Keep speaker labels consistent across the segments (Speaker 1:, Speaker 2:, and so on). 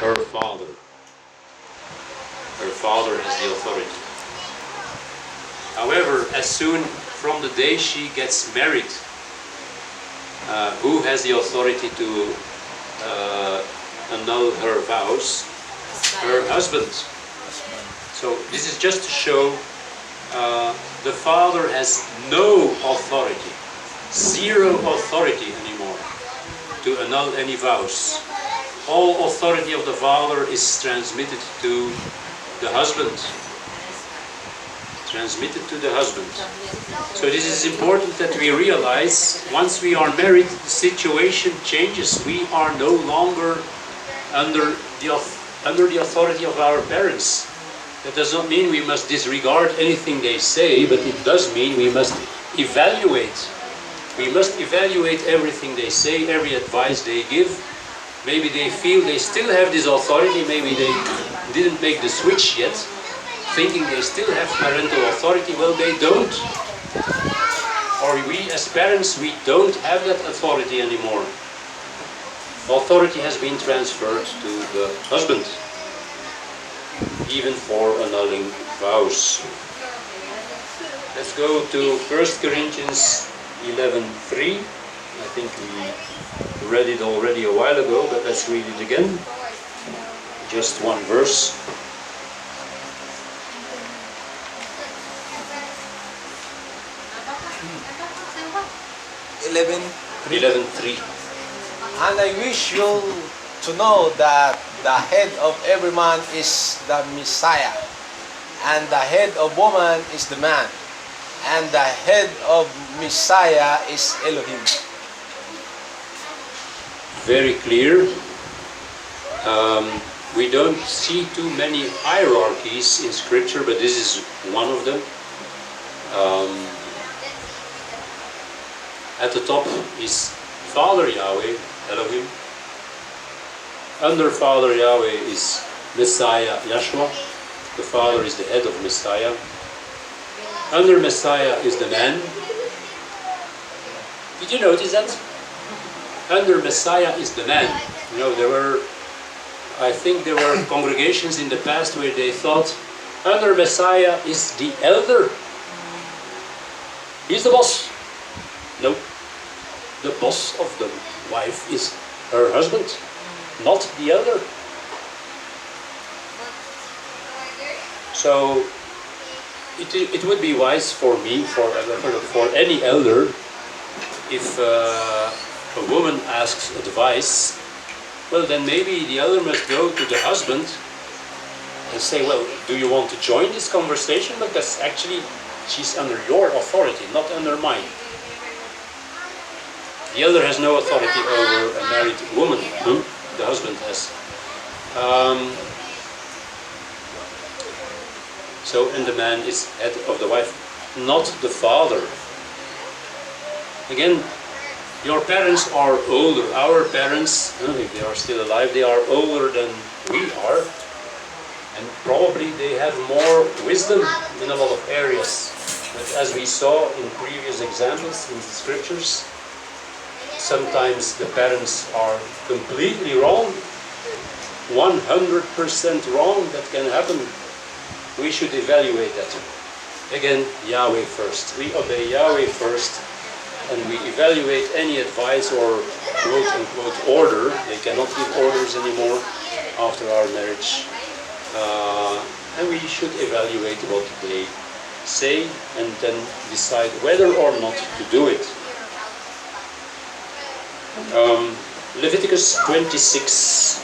Speaker 1: her father. Her father has the authority. However, as soon from the day she gets married, who has the authority to annul her vows? Her husband. So this is just to show the father has no authority, zero authority anymore to annul any vows. All authority of the father is transmitted to the husband. Transmitted to the husband. So this is important that we realize once we are married, the situation changes. We are no longer under the authority of our parents. That does not mean we must disregard anything they say, but it does mean we must evaluate. We must evaluate everything they say, every advice they give. Maybe they feel they still have this authority, maybe they didn't make the switch yet, thinking they still have parental authority. Well, they don't. Or we as parents, we don't have that authority anymore. Authority has been transferred to the husband, even for annulling vows. Let's go to 1 Corinthians 11:3. I think we read it already a while ago, but let's read it again. Just one verse. 11:3.
Speaker 2: And I wish you to know that the head of every man is the Messiah, and the head of woman is the man, and the head of Messiah is Elohim.
Speaker 1: Very clear. We don't see too many hierarchies in Scripture, but this is one of them. At the top is Father Yahweh, Elohim. Under Father Yahweh is Messiah, Yahshua. The Father is the head of Messiah. Under Messiah is the man. Did you notice that? Under Messiah is the man. You know, I think there were congregations in the past where they thought under Messiah is the elder. He's the boss. No. The boss of the wife is her husband, not the elder. So it would be wise for me, for any elder, if a woman asks advice, well, then maybe the elder must go to the husband and say, well, do you want to join this conversation? Because actually she's under your authority, not under mine. The elder has no authority over a married woman, the husband has. And the man is head of the wife, not the father. Again, your parents are older. Our parents, if they are still alive, they are older than we are. And probably they have more wisdom in a lot of areas. But as we saw in previous examples in the scriptures, sometimes the parents are completely wrong, 100% wrong. That can happen. We should evaluate that. Again, Yahweh first. We obey Yahweh first, and we evaluate any advice or quote-unquote order. They cannot give orders anymore after our marriage. And we should evaluate what they say and then decide whether or not to do it. Leviticus 26.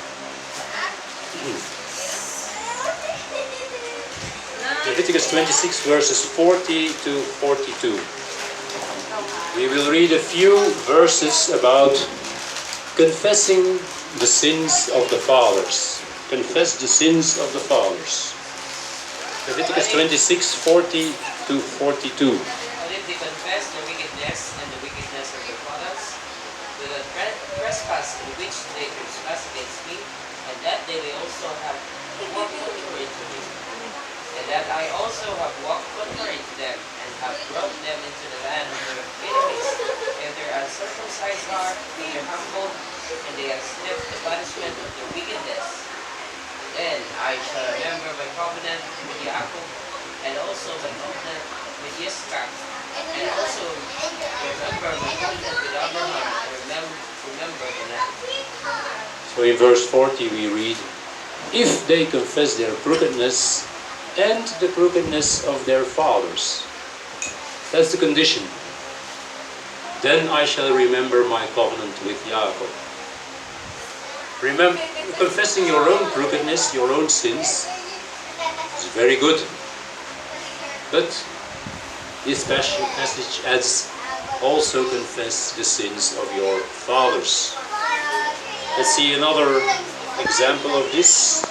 Speaker 1: Leviticus 26 verses 40 to 42. We will read a few verses about confessing the sins of the fathers. Confess the sins of the fathers. Leviticus 26, 40 to 42.
Speaker 3: And if they confess their wickedness and the wickedness of their fathers, with a trespass in which they trespass against me, and that they may also have walked contrary to me, and that I also have walked contrary to them, and have brought them into the land of their enemies, and their uncircumcised heart, they are humbled, and they have sniffed the punishment of their wickedness, I shall remember my covenant with Jacob, and also my covenant with Yitzchak, and also remember my covenant with Abraham, and remember the land.
Speaker 1: So in verse 40 we read, if they confess their crookedness and the crookedness of their fathers. That's the condition. Then I shall remember my covenant with Jacob. Remember, confessing your own crookedness, your own sins, is very good. But this passage adds, also confess the sins of your fathers. Let's see another example of this.